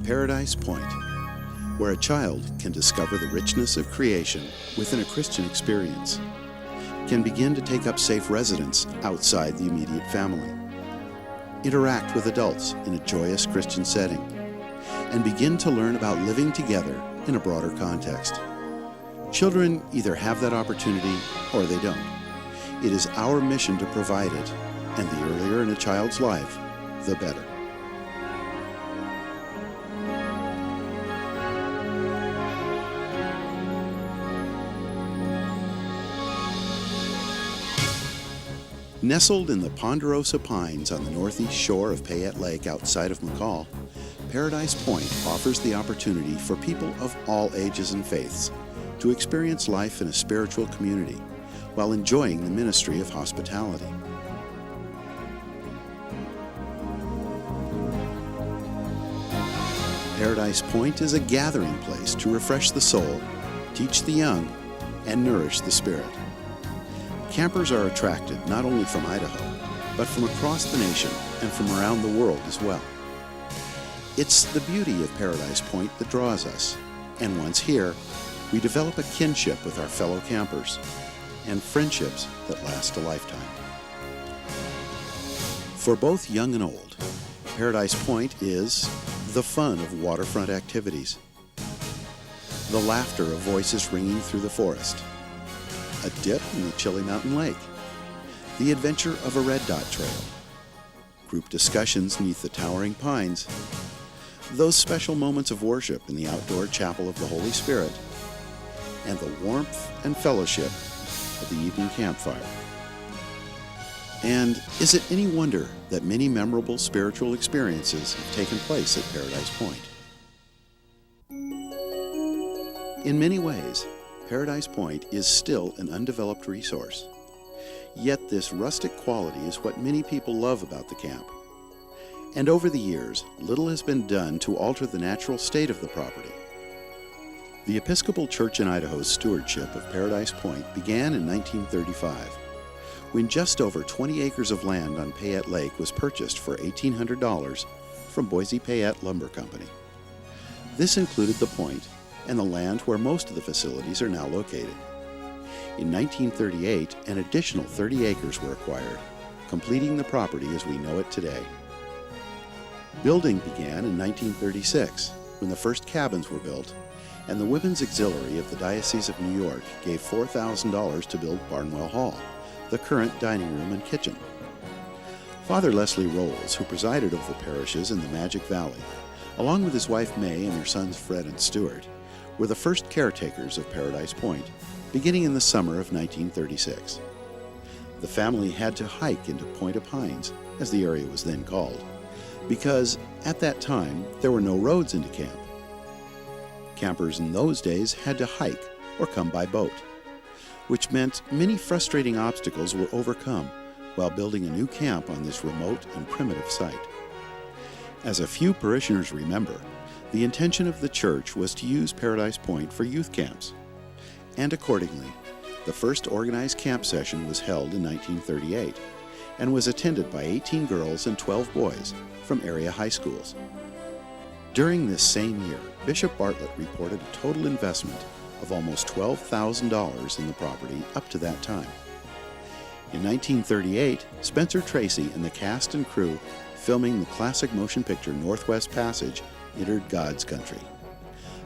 Paradise Point, where a child can discover the richness of creation within a Christian experience, can begin to take up safe residence outside the immediate family, interact with adults in a joyous Christian setting, and begin to learn about living together in a broader context. Children either have that opportunity or they don't. It is our mission to provide it, and the earlier in a child's life, the better. Nestled in the Ponderosa Pines on the northeast shore of Payette Lake outside of McCall, Paradise Point offers the opportunity for people of all ages and faiths to experience life in a spiritual community while enjoying the ministry of hospitality. Paradise Point is a gathering place to refresh the soul, teach the young, and nourish the spirit. Campers are attracted not only from Idaho, but from across the nation and from around the world as well. It's the beauty of Paradise Point that draws us, and once here, we develop a kinship with our fellow campers and friendships that last a lifetime. For both young and old, Paradise Point is the fun of waterfront activities, the laughter of voices ringing through the forest, a dip in the chilly mountain lake, the adventure of a red dot trail, group discussions neath the towering pines, those special moments of worship in the outdoor chapel of the Holy Spirit, and the warmth and fellowship of the evening campfire. And is it any wonder that many memorable spiritual experiences have taken place at Paradise Point? In many ways, Paradise Point is still an undeveloped resource. Yet this rustic quality is what many people love about the camp. And over the years, little has been done to alter the natural state of the property. The Episcopal Church in Idaho's stewardship of Paradise Point began in 1935, when just over 20 acres of land on Payette Lake was purchased for $1,800 from Boise Payette Lumber Company. This included the point and the land where most of the facilities are now located. In 1938, an additional 30 acres were acquired, completing the property as we know it today. Building began in 1936, when the first cabins were built, and the Women's Auxiliary of the Diocese of New York gave $4,000 to build Barnwell Hall, the current dining room and kitchen. Father Leslie Rolls, who presided over parishes in the Magic Valley, along with his wife May and their sons Fred and Stuart, were the first caretakers of Paradise Point, beginning in the summer of 1936. The family had to hike into Point of Pines, as the area was then called, because at that time there were no roads into camp. Campers in those days had to hike or come by boat, which meant many frustrating obstacles were overcome while building a new camp on this remote and primitive site. As a few parishioners remember, the intention of the church was to use Paradise Point for youth camps, and accordingly, the first organized camp session was held in 1938 and was attended by 18 girls and 12 boys from area high schools. During this same year, Bishop Bartlett reported a total investment of almost $12,000 in the property up to that time. In 1938, Spencer Tracy and the cast and crew filming the classic motion picture Northwest Passage entered God's country.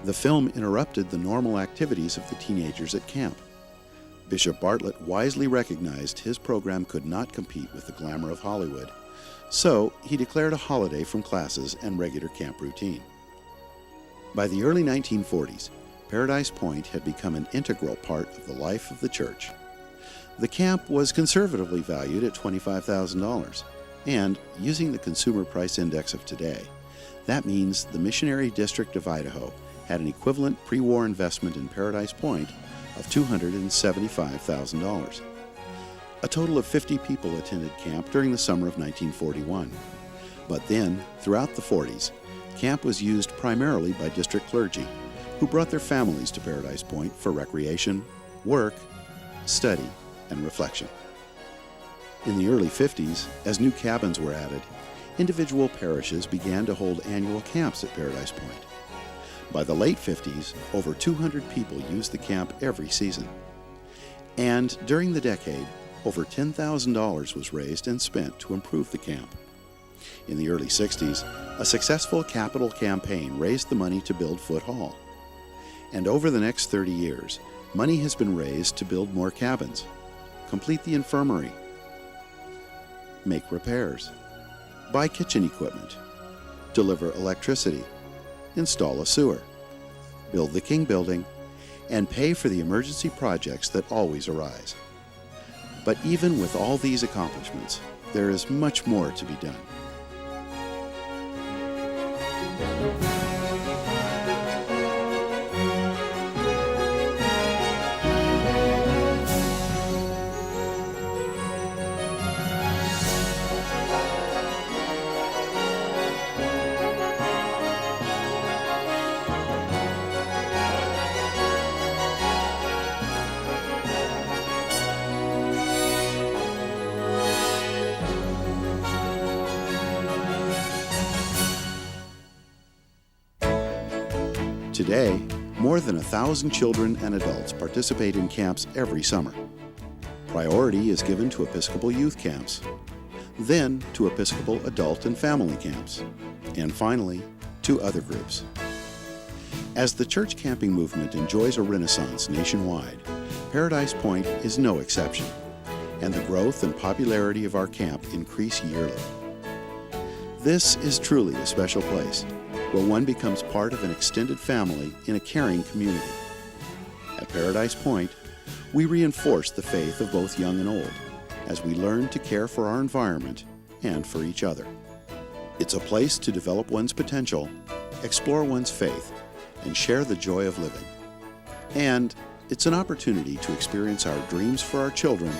The film interrupted the normal activities of the teenagers at camp. Bishop Bartlett wisely recognized his program could not compete with the glamour of Hollywood, so he declared a holiday from classes and regular camp routine. By the early 1940s, Paradise Point had become an integral part of the life of the church. The camp was conservatively valued at $25,000, and using the Consumer Price Index of today, that means the Missionary District of Idaho had an equivalent pre-war investment in Paradise Point of $275,000. A total of 50 people attended camp during the summer of 1941. But then, throughout the 40s, camp was used primarily by district clergy, who brought their families to Paradise Point for recreation, work, study, and reflection. In the early 50s, as new cabins were added, individual parishes began to hold annual camps at Paradise Point. By the late 50s, over 200 people used the camp every season. And during the decade, over $10,000 was raised and spent to improve the camp. In the early 60s, a successful capital campaign raised the money to build Foot Hall. And over the next 30 years, money has been raised to build more cabins, complete the infirmary, make repairs, buy kitchen equipment, deliver electricity, install a sewer, build the King Building, and pay for the emergency projects that always arise. But even with all these accomplishments, there is much more to be done. Today, more than 1,000 children and adults participate in camps every summer. Priority is given to Episcopal youth camps, then to Episcopal adult and family camps, and finally, to other groups. As the church camping movement enjoys a renaissance nationwide, Paradise Point is no exception, and the growth and popularity of our camp increase yearly. This is truly a special place, where one becomes part of an extended family in a caring community. At Paradise Point, we reinforce the faith of both young and old as we learn to care for our environment and for each other. It's a place to develop one's potential, explore one's faith, and share the joy of living. And it's an opportunity to experience our dreams for our children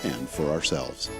and for ourselves.